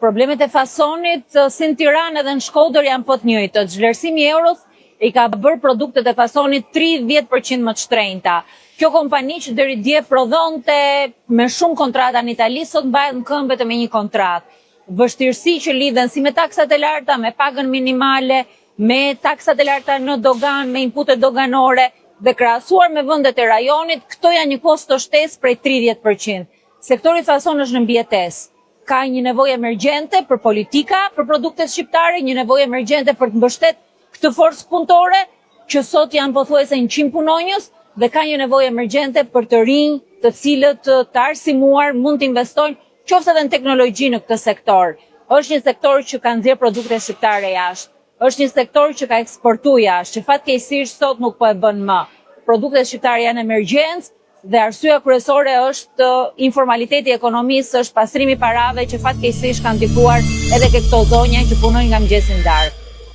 Problemet e fasonit si në Tiranë edhe në Shkodër janë po të njëjtët. Vlerësimi i euros i ka bërë produktet e fasonit 30% më të shtrenjta. Kjo kompani që deri dje prodhonte me shumë kontrata në Itali, sot mbahet në këmbë vetëm me një kontratë. Vështirësi që lidhen si me taksat e larta, me pagën minimale, me taksat e larta në dogan, me inputet doganore dhe krahasuar me vendet e rajonit, këto janë një kosto shtesë prej 30%. Sektori fason është në mbijetesë. Ka një nevojë emergjente për politika, për produktet shqiptare, një nevojë emergjente për të mbështetur këtë forcë punëtore, që sot janë pothuajse 100 punonjës, dhe ka një nevojë emergjente për të rinj, të cilët të arsimuar mund të investojnë qoftë edhe në teknologji në këtë sektor. Është një sektor që ka nxjerrë produkte shqiptare jashtë. Është një sektor që ka eksportuar jashtë, që fatkeqësisht sot nuk po e bën më. Produktet shqiptare janë emergjencë dhe arsyeja kryesore është informaliteti i ekonomisë, është pastrimi i parave që fatkeqësisht ka ndikuar edhe ke këto zonja që punojnë nga mëngjesi në darkë.